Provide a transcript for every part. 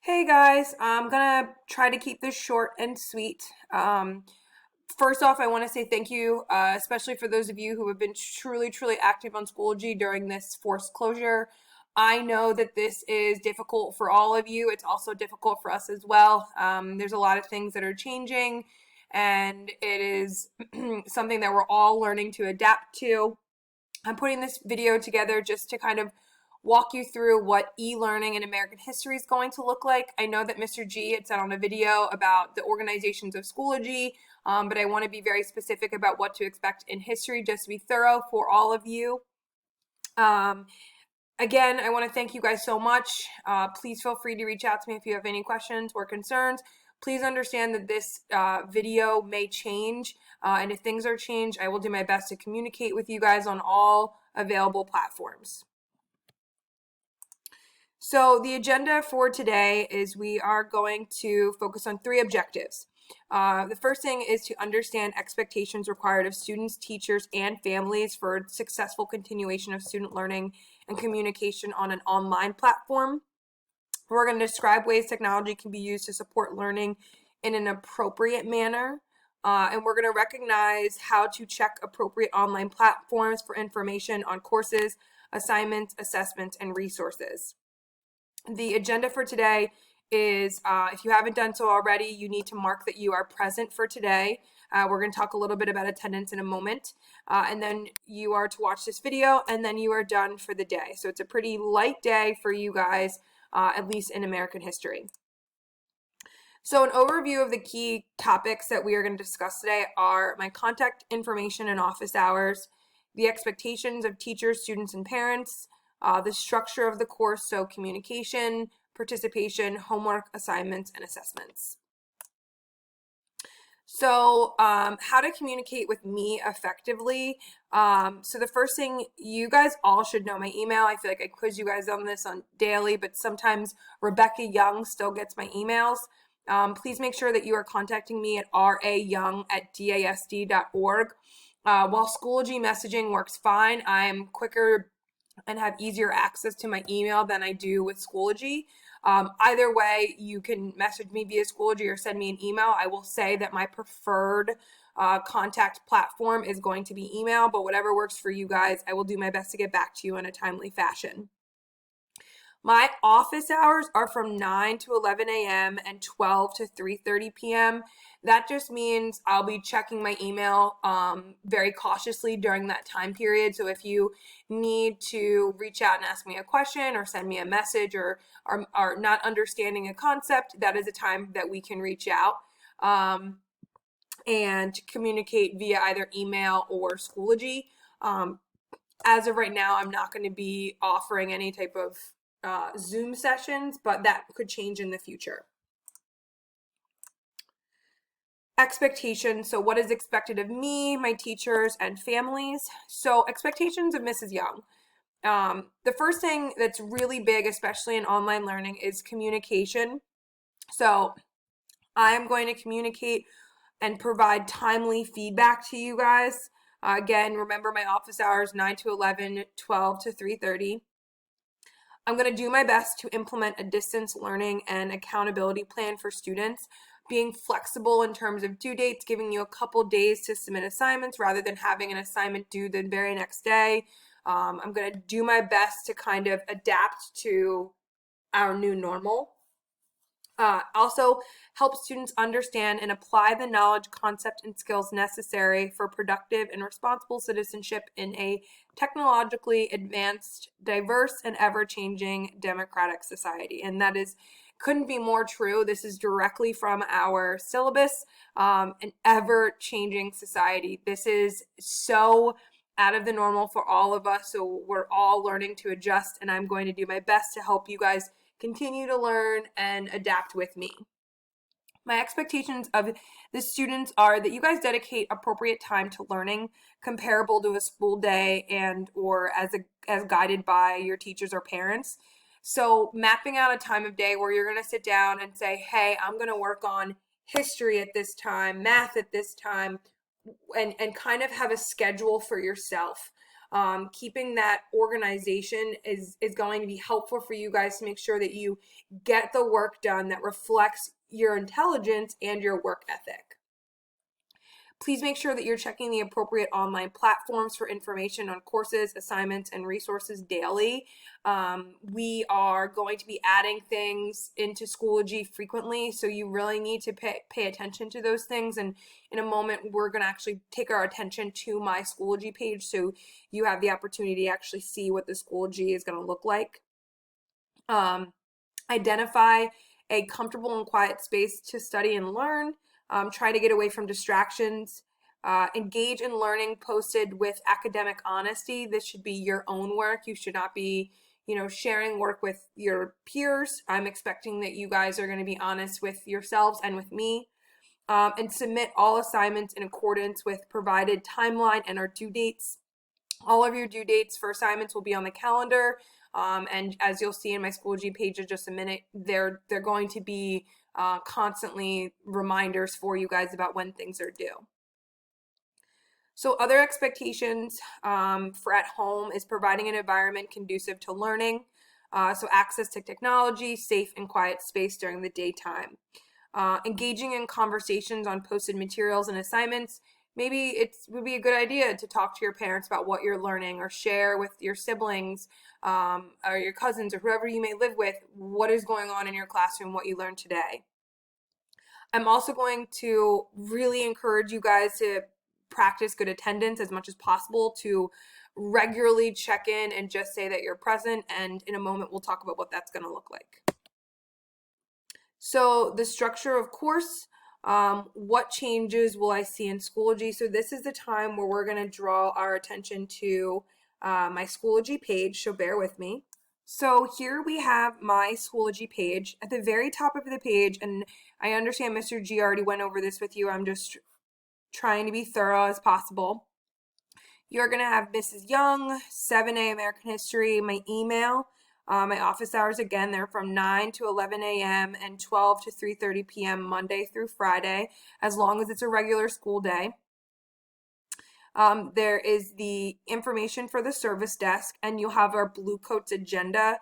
Hey guys, I'm gonna try to keep this short and sweet. First off, I want to say thank you, especially for those of you who have been truly active on Schoology during this forced closure. I know that this is difficult for all of you. It's also difficult for us as well. There's a lot of things that are changing, and it is something that we're all learning to adapt to. I'm putting this video together just to kind of walk you through what e-learning in American history is going to look like. I know that Mr. G had said on a video about the organizations of Schoology, but I want to be very specific about what to expect in history, just to be thorough for all of you. Again, I want to thank you guys so much. Please feel free to reach out to me if you have any questions or concerns. Please understand that this video may change, and if things are changed, I will do my best to communicate with you guys on all available platforms. So the agenda for today is we are going to focus on 3 objectives. The first thing is to understand expectations required of students, teachers, and families for successful continuation of student learning and communication on an online platform. We're going to describe ways technology can be used to support learning in an appropriate manner. And we're going to recognize how to check appropriate online platforms for information on courses, assignments, assessments, and resources. The agenda for today is, if you haven't done so already, you need to mark that you are present for today. We're going to talk a little bit about attendance in a moment, and then you are to watch this video, and then you are done for the day. So it's a pretty light day for you guys, at least in American history. So an overview of the key topics that we are going to discuss today are my contact information and office hours, the expectations of teachers, students, and parents, the structure of the course, so communication, participation, homework, assignments, and assessments. So how to communicate with me effectively. So the first thing, you guys all should know my email. I feel like I quiz you guys on this on daily, but sometimes Rebecca Young still gets my emails. Please make sure that you are contacting me at rayoung@dasd.org. While Schoology messaging works fine, I'm quicker and have easier access to my email than I do with Schoology. Either way, you can message me via Schoology or send me an email. I will say that my preferred contact platform is going to be email, but whatever works for you guys, I will do my best to get back to you in a timely fashion. My office hours are from 9 to 11 a.m. and 12 to 3:30 p.m. That just means I'll be checking my email very cautiously during that time period. So if you need to reach out and ask me a question or send me a message or are not understanding a concept, that is a time that we can reach out and communicate via either email or Schoology. As of right now, I'm not going to be offering any type of Zoom sessions, but that could change in the future. Expectations. So what is expected of me, my teachers, and families? So expectations of Mrs. Young. The first thing that's really big, especially in online learning, is communication. So I'm going to communicate and provide timely feedback to you guys. Again, remember my office hours, 9 to 11, 12 to 3:30. I'm going to do my best to implement a distance learning and accountability plan for students, being flexible in terms of due dates, giving you a couple days to submit assignments rather than having an assignment due the very next day. I'm going to do my best to kind of adapt to our new normal. Also help students understand and apply the knowledge, concept, and skills necessary for productive and responsible citizenship in a technologically advanced, diverse, and ever-changing democratic society. And that couldn't be more true. This is directly from our syllabus, an ever-changing society. This is so out of the normal for all of us, so we're all learning to adjust, and I'm going to do my best to help you guys continue to learn and adapt with me. My expectations of the students are that you guys dedicate appropriate time to learning comparable to a school day and or as guided by your teachers or parents. So mapping out a time of day where you're going to sit down and say, hey, I'm going to work on history at this time, math at this time, and kind of have a schedule for yourself. Keeping that organization is going to be helpful for you guys to make sure that you get the work done that reflects your intelligence and your work ethic. Please make sure that you're checking the appropriate online platforms for information on courses, assignments, and resources daily. We are going to be adding things into Schoology frequently, so you really need to pay attention to those things. And in a moment, we're going to actually take our attention to my Schoology page, so you have the opportunity to actually see what the Schoology is going to look like. Identify a comfortable and quiet space to study and learn. Try to get away from distractions. Engage in learning posted with academic honesty. This should be your own work. You should not be, sharing work with your peers. I'm expecting that you guys are going to be honest with yourselves and with me. And submit all assignments in accordance with provided timeline and our due dates. All of your due dates for assignments will be on the calendar. And as you'll see in my Schoology page in just a minute, they're going to be constantly reminders for you guys about when things are due. So other expectations for at home is providing an environment conducive to learning. So access to technology, safe and quiet space during the daytime. Engaging in conversations on posted materials and assignments. Maybe it would be a good idea to talk to your parents about what you're learning, or share with your siblings or your cousins or whoever you may live with what is going on in your classroom, what you learned today. I'm also going to really encourage you guys to practice good attendance as much as possible, to regularly check in and just say that you're present. And in a moment, we'll talk about what that's going to look like. So the structure of course, what changes will I see in Schoology? So this is the time where we're going to draw our attention to my Schoology page, so bear with me. So here we have my Schoology page. At the very top of the page, and I understand Mr. G already went over this with you, I'm just trying to be thorough as possible. You're going to have Mrs. Young, 7A American History, my email. My office hours, again, they're from 9 to 11 a.m. and 12 to 3:30 p.m. Monday through Friday, as long as it's a regular school day. There is the information for the service desk, and you'll have our Blue Coats agenda.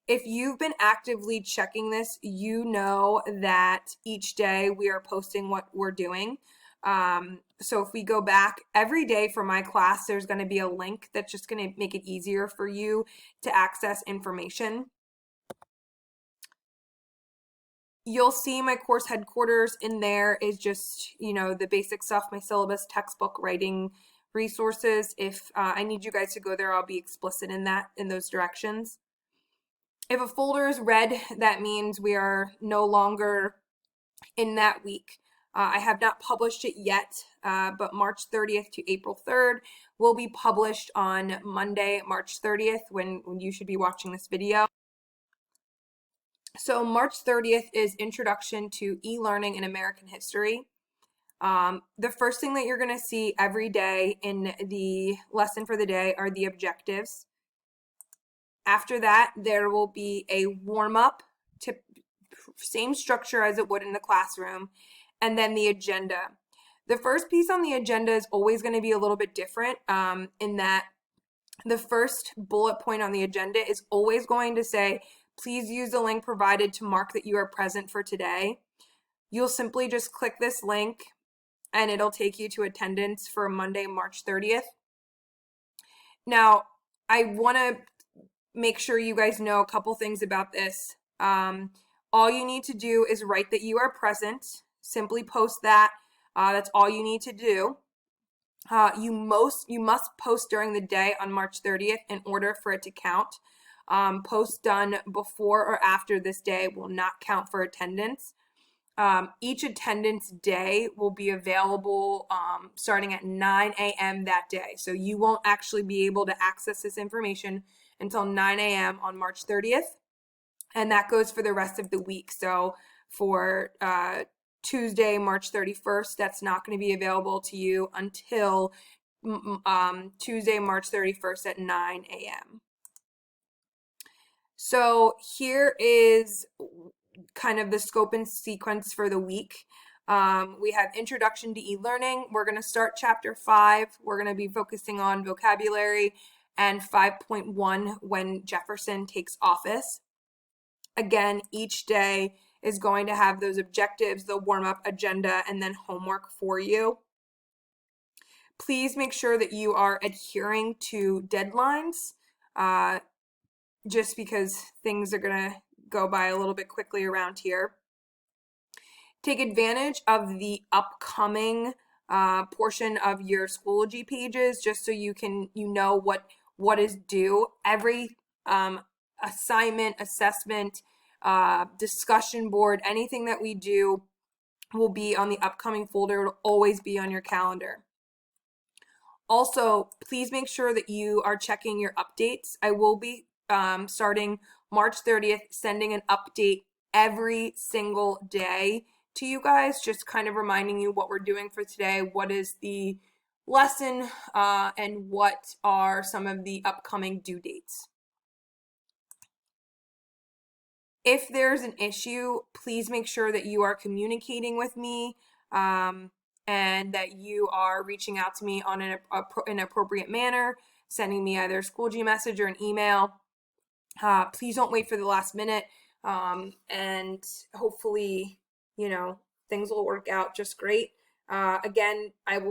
If you've been actively checking this, you know that each day we are posting what we're doing. So if we go back every day for my class, there's going to be a link that's just going to make it easier for you to access information. You'll see my course headquarters in there is just, the basic stuff, my syllabus, textbook, writing resources. If I need you guys to go there, I'll be explicit in those directions. If a folder is red, that means we are no longer in that week. I have not published it yet, but March 30th to April 3rd will be published on Monday, March 30th, when you should be watching this video. So March 30th is Introduction to E-Learning in American History. The first thing that you're going to see every day in the lesson for the day are the objectives. After that, there will be a warm-up, to same structure as it would in the classroom, and then the agenda. The first piece on the agenda is always going to be a little bit different in that the first bullet point on the agenda is always going to say, please use the link provided to mark that you are present for today. You'll simply just click this link and it'll take you to attendance for Monday, March 30th. Now, I want to make sure you guys know a couple things about this. All you need to do is write that you are present. Simply post that. That's all you need to do. You must post during the day on March 30th in order for it to count. Posts done before or after this day will not count for attendance. Each attendance day will be available starting at 9 a.m. that day. So you won't actually be able to access this information until 9 a.m. on March 30th. And that goes for the rest of the week. So for Tuesday, March 31st, that's not going to be available to you until Tuesday, March 31st at 9 a.m. So here is kind of the scope and sequence for the week. We have Introduction to E-Learning. We're going to start Chapter 5. We're going to be focusing on vocabulary, and 5.1 when Jefferson takes office. Again, each day is going to have those objectives, the warm-up agenda, and then homework for you. Please make sure that you are adhering to deadlines, just because things are going to go by a little bit quickly around here. Take advantage of the upcoming portion of your Schoology pages, just so you know what is due. Every assignment, assessment, discussion board, anything that we do will be on the upcoming folder. It'll always be on your calendar. Also, please make sure that you are checking your updates. I will be starting March 30th, sending an update every single day to you guys, just kind of reminding you what we're doing for today, what is the lesson, and what are some of the upcoming due dates. If there's an issue, please make sure that you are communicating with me, and that you are reaching out to me on an appropriate manner, sending me either a Schoology message or an email. Please don't wait for the last minute, and hopefully, things will work out just great. Again, I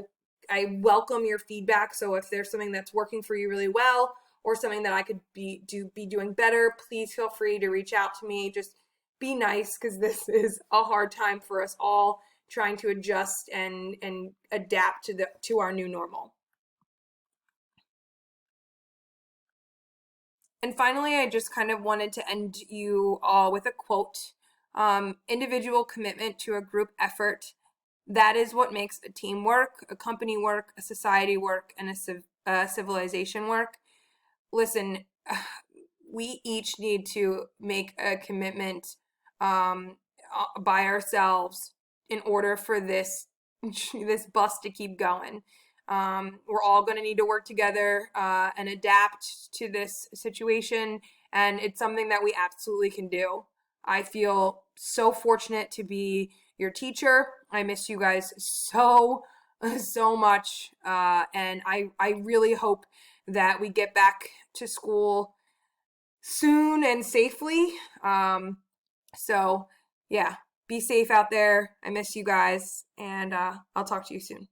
welcome your feedback. So if there's something that's working for you really well, or something that I could be doing better, please feel free to reach out to me. Just be nice, because this is a hard time for us all, trying to adjust and adapt to our new normal. And finally, I just kind of wanted to end you all with a quote. Individual commitment to a group effort, that is what makes a team work, a company work, a society work, and a civilization work. Listen, we each need to make a commitment by ourselves in order for this bus to keep going. We're all going to need to work together and adapt to this situation, and it's something that we absolutely can do. I feel so fortunate to be your teacher. I miss you guys so much, and I really hope that we get back to school soon and safely. So yeah, be safe out there. I miss you guys, and I'll talk to you soon.